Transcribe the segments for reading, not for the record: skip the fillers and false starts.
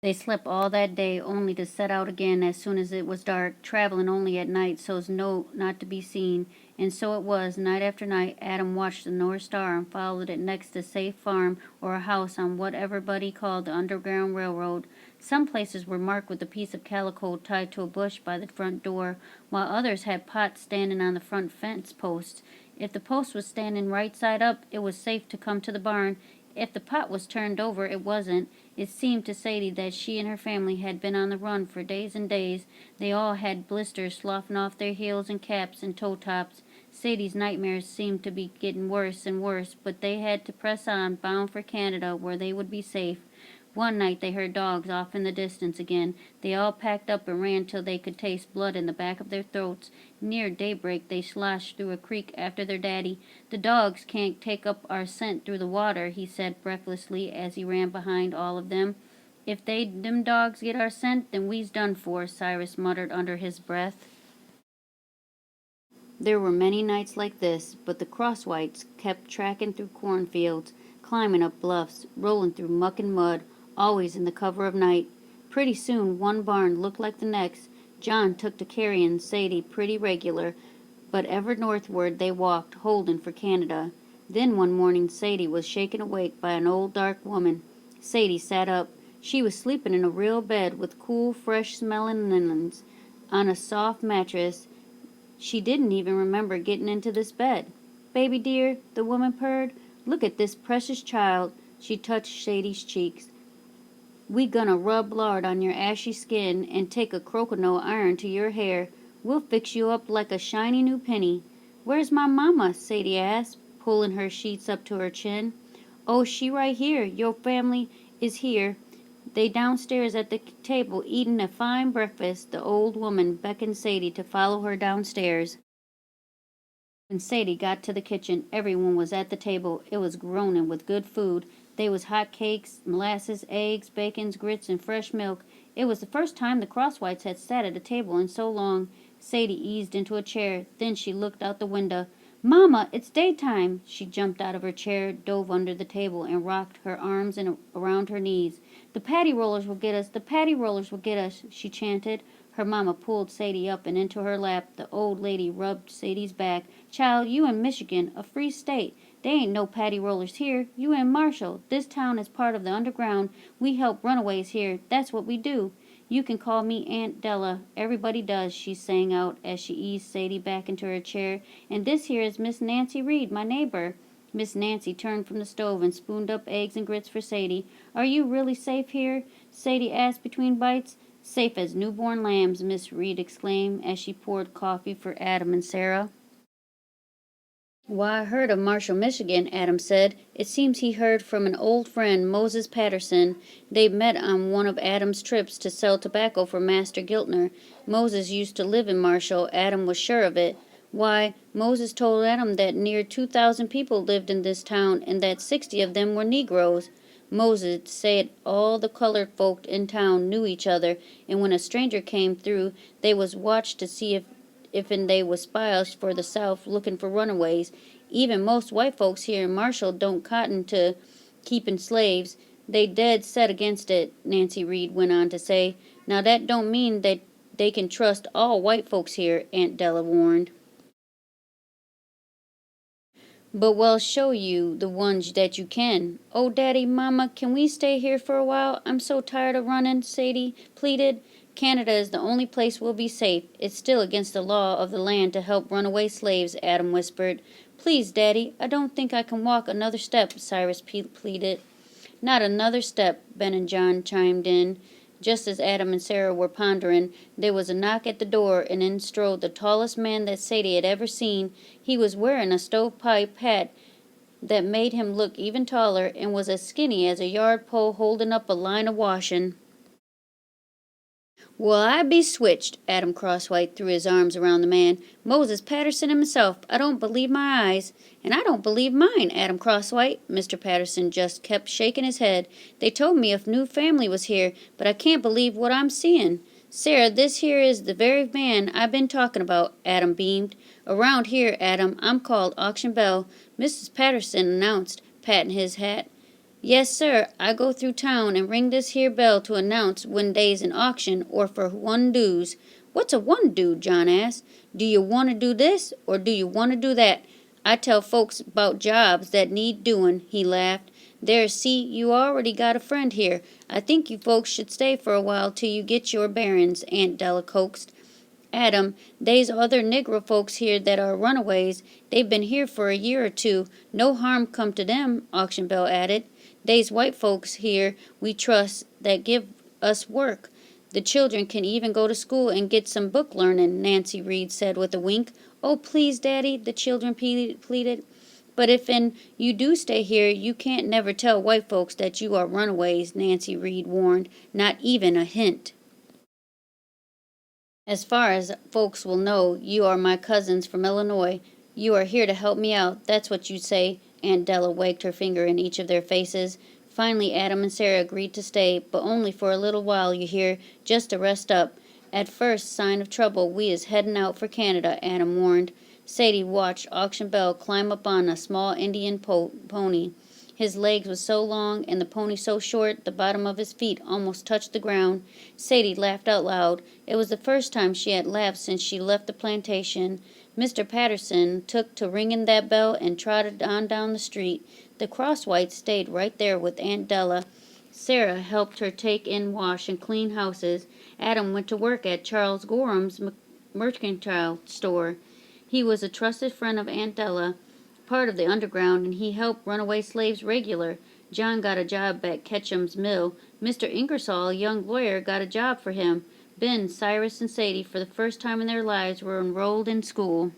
They slept all that day, only to set out again as soon as it was dark, traveling only at night so's not to be seen. And so it was, night after night, Adam watched the North Star and followed it next to safe farm or a house on what everybody called the Underground Railroad. Some places were marked with a piece of calico tied to a bush by the front door, while others had pots standing on the front fence posts. If the post was standing right side up, it was safe to come to the barn. If the pot was turned over, it wasn't. It seemed to Sadie that she and her family had been on the run for days and days. They all had blisters sloughing off their heels and caps and toe tops. Sadie's nightmares seemed to be getting worse and worse, but they had to press on, bound for Canada, where they would be safe. One night they heard dogs off in the distance again. They all packed up and ran till they could taste blood in the back of their throats. Near daybreak they sloshed through a creek after their daddy. "The dogs can't take up our scent through the water," he said breathlessly as he ran behind all of them. "If them dogs get our scent, then we's done for," Cyrus muttered under his breath. There were many nights like this, but the Crosswhites kept tracking through cornfields, climbing up bluffs, rolling through muck and mud, always in the cover of night. Pretty soon one barn looked like the next. John took to carrying Sadie pretty regular, but ever northward they walked, holding for Canada. Then one morning Sadie was shaken awake by an old dark woman. Sadie sat up. She was sleeping in a real bed with cool, fresh-smelling linens on a soft mattress. She didn't even remember getting into this bed. "Baby dear," the woman purred, "look at this precious child." She touched Sadie's cheeks. "We gonna rub lard on your ashy skin and take a crokinole iron to your hair. We'll fix you up like a shiny new penny." "Where's my mama?" Sadie asked, pulling her sheets up to her chin. "Oh, she right here. Your family is here. They downstairs at the table eating a fine breakfast." The old woman beckoned Sadie to follow her downstairs. When Sadie got to the kitchen, everyone was at the table. It was groaning with good food. They was hot cakes, molasses, eggs, bacons, grits, and fresh milk. It was the first time the Crosswhites had sat at a table in so long. Sadie eased into a chair. Then she looked out the window. "Mama, it's daytime!" She jumped out of her chair, dove under the table, and rocked her arms around her knees. "The patty rollers will get us! The patty rollers will get us!" she chanted. Her mama pulled Sadie up and into her lap. The old lady rubbed Sadie's back. "Child, you in Michigan, a free state. They ain't no patty rollers here. You in Marshall. This town is part of the underground. We help runaways here. That's what we do. You can call me Aunt Della. Everybody does," she sang out as she eased Sadie back into her chair. "And this here is Miss Nancy Reed, my neighbor." Miss Nancy turned from the stove and spooned up eggs and grits for Sadie. "Are you really safe here?" Sadie asked between bites. "Safe as newborn lambs," Miss Reed exclaimed as she poured coffee for Adam and Sarah. "Why, I heard of Marshall, Michigan," Adam said. "It seems he heard from an old friend, Moses Patterson. They met on one of Adam's trips to sell tobacco for Master Giltner. Moses used to live in Marshall. Adam was sure of it. Why, Moses told Adam that near 2,000 people lived in this town and that 60 of them were Negroes. Moses said all the colored folk in town knew each other, and when a stranger came through, they was watched to see if and they was spies for the South looking for runaways. Even most white folks here in Marshall don't cotton to keeping slaves. They dead set against it," Nancy Reed went on to say. "Now that don't mean that they can trust all white folks here," Aunt Della warned. "But we'll show you the ones that you can." "Oh, Daddy, Mama, can we stay here for a while? I'm so tired of running," Sadie pleaded. "Canada is the only place we'll be safe. It's still against the law of the land to help runaway slaves," Adam whispered. "Please, Daddy, I don't think I can walk another step," Cyrus pleaded. "Not another step," Ben and John chimed in. Just as Adam and Sarah were pondering, there was a knock at the door, and in strode the tallest man that Sadie had ever seen. He was wearing a stovepipe hat that made him look even taller, and was as skinny as a yard pole holding up a line of washing. "Well, I be switched!" Adam Crosswhite threw his arms around the man. "Moses Patterson himself. I don't believe my eyes." "And I don't believe mine, Adam Crosswhite." Mr. Patterson just kept shaking his head. "They told me a new family was here, but I can't believe what I'm seeing." "Sarah, this here is the very man I been talking about," Adam beamed. "Around here, Adam, I'm called Auction Bell," Mrs. Patterson announced, patting his hat. Yes, sir, I go through town and ring this here bell to announce when dey's an auction or for one dues. What's a one due? John asked. Do you want to do this or do you want to do that? I tell folks about jobs that need doing, he laughed. There, see, you already got a friend here. I think you folks should stay for a while till you get your bearings, Aunt Della coaxed. Adam, they's other nigger folks here that are runaways. They've been here for a year or two. No harm come to them, Auction Bell added. They's white folks here we trust that give us work. The children can even go to school and get some book learning, Nancy Reed said with a wink. Oh, please, Daddy, the children pleaded. But if you do stay here, you can't never tell white folks that you are runaways, Nancy Reed warned. Not even a hint. As far as folks will know, you are my cousins from Illinois. You are here to help me out. That's what you say. Aunt Della wagged her finger in each of their faces. Finally, Adam and Sarah agreed to stay, but only for a little while, you hear, just to rest up. At first sign of trouble, we is headin' out for Canada, Adam warned. Sadie watched Auction Bell climb up on a small Indian pony. His legs was so long and the pony so short the bottom of his feet almost touched the ground. Sadie laughed out loud. It was the first time she had laughed since she left the plantation. Mr. Patterson took to ringing that bell and trotted on down the street. The Crosswhites stayed right there with Aunt Della. Sarah helped her take in wash and clean houses. Adam went to work at Charles Gorham's mercantile store. He was a trusted friend of Aunt Della, part of the underground, and he helped runaway slaves regular. John got a job at Ketchum's mill. Mr. Ingersoll, a young lawyer, got a job for him. Ben, Cyrus, and Sadie, for the first time in their lives, were enrolled in school.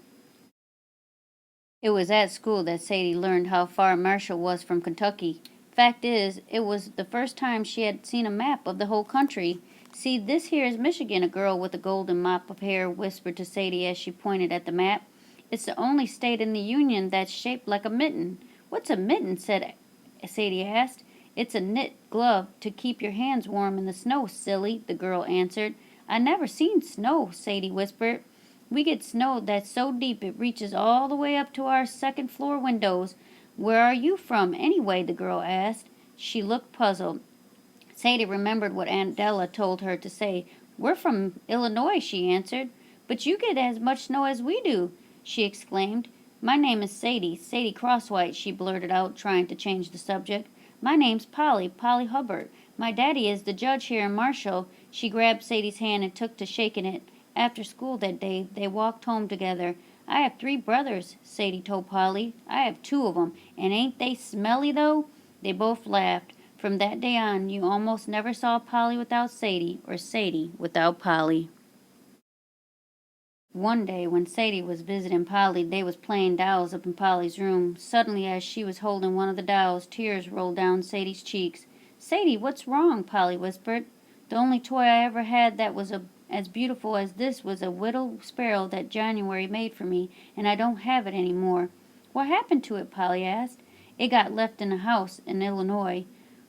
It was at school that Sadie learned how far Marshall was from Kentucky. Fact is, it was the first time she had seen a map of the whole country. See, this here is Michigan, a girl with a golden mop of hair whispered to Sadie as she pointed at the map. It's the only state in the Union that's shaped like a mitten. What's a mitten? Sadie asked. It's a knit glove to keep your hands warm in the snow, silly, the girl answered. I never seen snow, Sadie whispered. We get snow that's so deep it reaches all the way up to our second floor windows. Where are you from, anyway? The girl asked. She looked puzzled. Sadie remembered what Aunt Della told her to say. We're from Illinois, she answered. But you get as much snow as we do, she exclaimed. My name is Sadie Crosswhite, she blurted out, trying to change the subject. My name's Polly Hubbard. My daddy is the judge here in Marshall. She grabbed Sadie's hand and took to shaking it. After school that day, they walked home together. I have 3 brothers, Sadie told Polly. I have 2 of 'em, and ain't they smelly, though? They both laughed. From that day on, you almost never saw Polly without Sadie, or Sadie without Polly. One day, when Sadie was visiting Polly, they was playing dolls up in Polly's room. Suddenly, as she was holding one of the dolls, tears rolled down Sadie's cheeks. Sadie, what's wrong? Polly whispered. The only toy I ever had that was as beautiful as this was a little sparrow that January made for me, and I don't have it any more. What happened to it? Polly asked. It got left in a house in Illinois.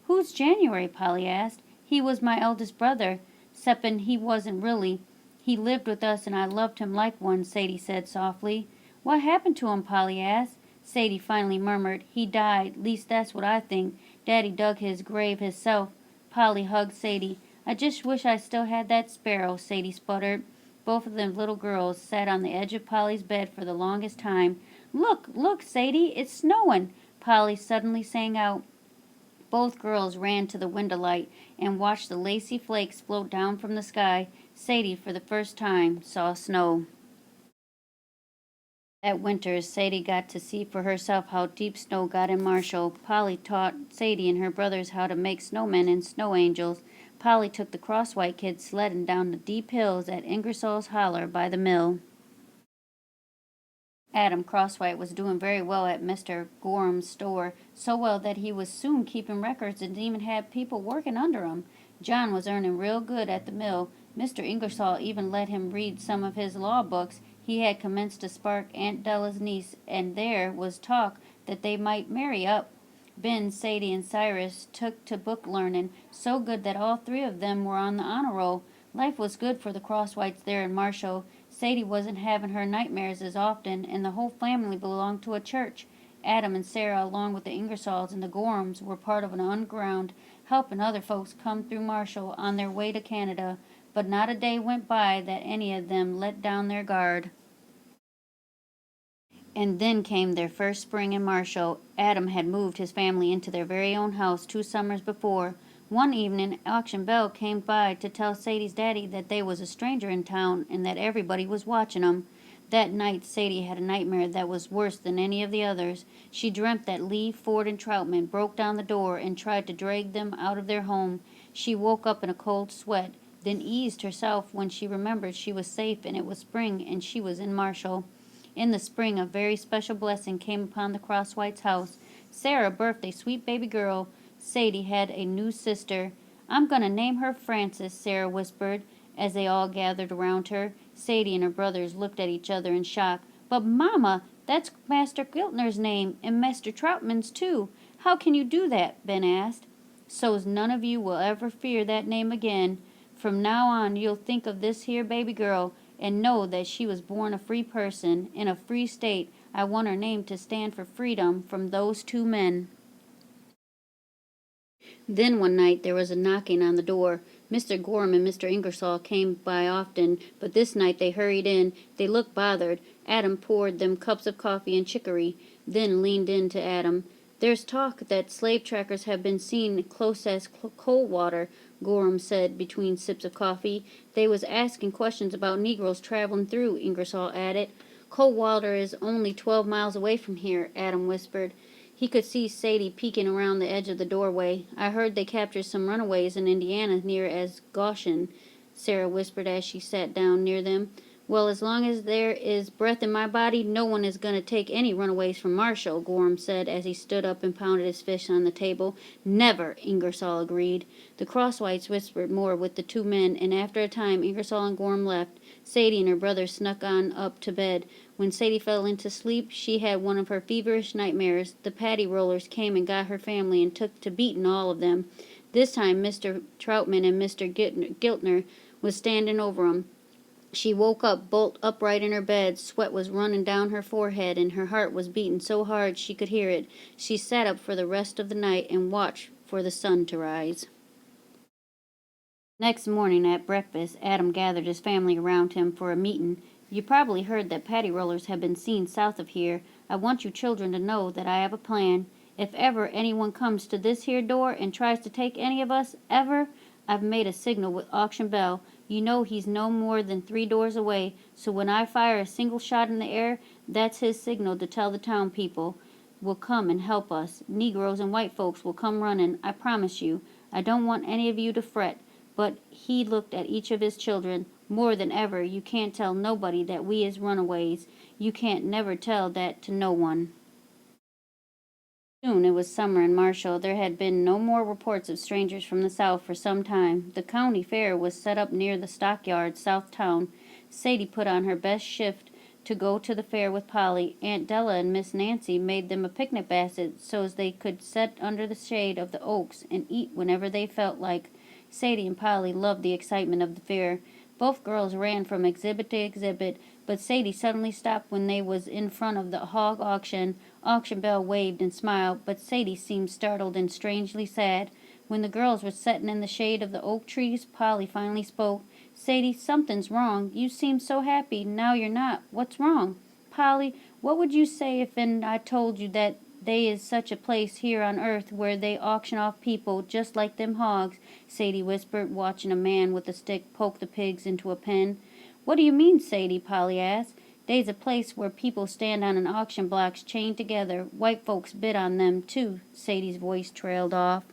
Who's January? Polly asked. He was my eldest brother, 'ceppin' he wasn't really. He lived with us and I loved him like one, Sadie said softly. What happened to him? Polly asked. Sadie finally murmured, He died, least that's what I think. Daddy dug his grave hisself. Polly hugged Sadie. I just wish I still had that sparrow, Sadie sputtered. Both of them little girls sat on the edge of Polly's bed for the longest time. Look, Sadie, it's snowing, Polly suddenly sang out. Both girls ran to the window light and watched the lacy flakes float down from the sky. Sadie, for the first time, saw snow. That winter, Sadie got to see for herself how deep snow got in Marshall. Polly taught Sadie and her brothers how to make snowmen and snow angels. Polly took the Crosswhite kids sledding down the deep hills at Ingersoll's Holler by the mill. Adam Crosswhite was doing very well at Mr. Gorham's store, so well that he was soon keeping records and even had people working under him. John was earning real good at the mill. Mr. Ingersoll even let him read some of his law books. He had commenced to spark Aunt Della's niece, and there was talk that they might marry up. Ben, Sadie, and Cyrus took to book learning, so good that all 3 of them were on the honor roll. Life was good for the Crosswhites there in Marshall. Sadie wasn't having her nightmares as often, and the whole family belonged to a church. Adam and Sarah, along with the Ingersolls and the Gorhams, were part of an underground helping other folks come through Marshall on their way to Canada, but not a day went by that any of them let down their guard. And then came their first spring in Marshall. Adam had moved his family into their very own house 2 summers before. One evening, Auction Bell came by to tell Sadie's daddy that they was a stranger in town and that everybody was watching 'em. That night, Sadie had a nightmare that was worse than any of the others. She dreamt that Lee, Ford, and Troutman broke down the door and tried to drag them out of their home. She woke up in a cold sweat, then eased herself when she remembered she was safe and it was spring and she was in Marshall. In the spring, a very special blessing came upon the Crosswhites' house. Sarah birthed a sweet baby girl. Sadie had a new sister. "I'm going to name her Frances," Sarah whispered, as they all gathered around her. Sadie and her brothers looked at each other in shock. "But, Mamma, that's Master Giltner's name, and Master Troutman's too. How can you do that?" Ben asked. "So's none of you will ever fear that name again. From now on you'll think of this here baby girl and know that she was born a free person, in a free state. I want her name to stand for freedom from those two men." Then one night there was a knocking on the door. Mr. Gorham and Mr. Ingersoll came by often, but this night they hurried in. They looked bothered. Adam poured them cups of coffee and chicory, then leaned in to Adam. "There's talk that slave trackers have been seen close as Coldwater," Gorham said between sips of coffee. "They was asking questions about Negroes traveling through," Ingersoll added. "Coldwater is only 12 miles away from here," Adam whispered. He could see Sadie peeking around the edge of the doorway. "I heard they captured some runaways in Indiana near as Goshen," Sarah whispered as she sat down near them. "Well, as long as there is breath in my body, no one is going to take any runaways from Marshall," Gorham said as he stood up and pounded his fist on the table. "Never," Ingersoll agreed. The Crosswhites whispered more with the two men, and after a time Ingersoll and Gorham left. Sadie and her brother snuck on up to bed. When Sadie fell into sleep, she had one of her feverish nightmares. The patty rollers came and got her family and took to beating all of them. This time Mr. Troutman and Mr. Giltner was standing over 'em. She woke up bolt upright in her bed. Sweat was running down her forehead, and her heart was beating so hard she could hear it. She sat up for the rest of the night and watched for the sun to rise. Next morning at breakfast, Adam gathered his family around him for a meeting. "You probably heard that patty rollers have been seen south of here. I want you children to know that I have a plan. If ever anyone comes to this here door and tries to take any of us, ever, I've made a signal with Auction Bell. You know he's no more than 3 doors away, so when I fire a single shot in the air, that's his signal to tell the town people will come and help us. Negroes and white folks will come running, I promise you. I don't want any of you to fret." But he looked at each of his children. "More than ever, you can't tell nobody that we is runaways. You can't never tell that to no one." Soon it was summer in Marshall. There had been no more reports of strangers from the South for some time. The county fair was set up near the stockyards, south town. Sadie put on her best shift to go to the fair with Polly. Aunt Della and Miss Nancy made them a picnic basket so's they could sit under the shade of the oaks and eat whenever they felt like. Sadie and Polly loved the excitement of the fair. Both girls ran from exhibit to exhibit, but Sadie suddenly stopped when they was in front of the hog auction. Auction Bell waved and smiled, but Sadie seemed startled and strangely sad. When the girls were sitting in the shade of the oak trees, Polly finally spoke. "Sadie, something's wrong. You seemed so happy. Now you're not. What's wrong?" "Polly, what would you say if I told you that they is such a place here on earth where they auction off people just like them hogs?" Sadie whispered, watching a man with a stick poke the pigs into a pen. "What do you mean, Sadie?" Polly asked. "They's a place where people stand on an auction blocks chained together. White folks bid on them, too." Sadie's voice trailed off.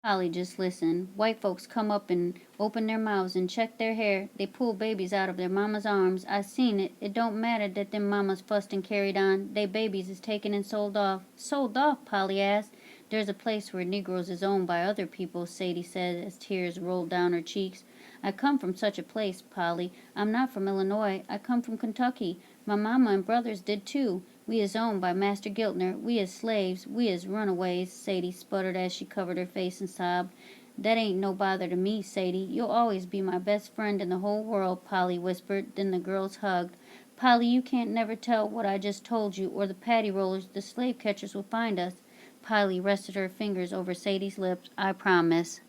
Polly just listened. "White folks come up and open their mouths and check their hair. They pull babies out of their mama's arms. I seen it. It don't matter that them mamas fussed and carried on. They babies is taken and sold off." "Sold off?" Polly asked. "There's a place where Negroes is owned by other people," Sadie said as tears rolled down her cheeks. "I come from such a place, Polly. I'm not from Illinois. I come from Kentucky. My mama and brothers did too. We is owned by Master Giltner. We is slaves. We is runaways," Sadie sputtered as she covered her face and sobbed. "That ain't no bother to me, Sadie. You'll always be my best friend in the whole world," Polly whispered. Then the girls hugged. Polly, you can't never tell what I just told you, or the patty rollers the slave catchers will find us. Polly rested her fingers over Sadie's lips. I promise.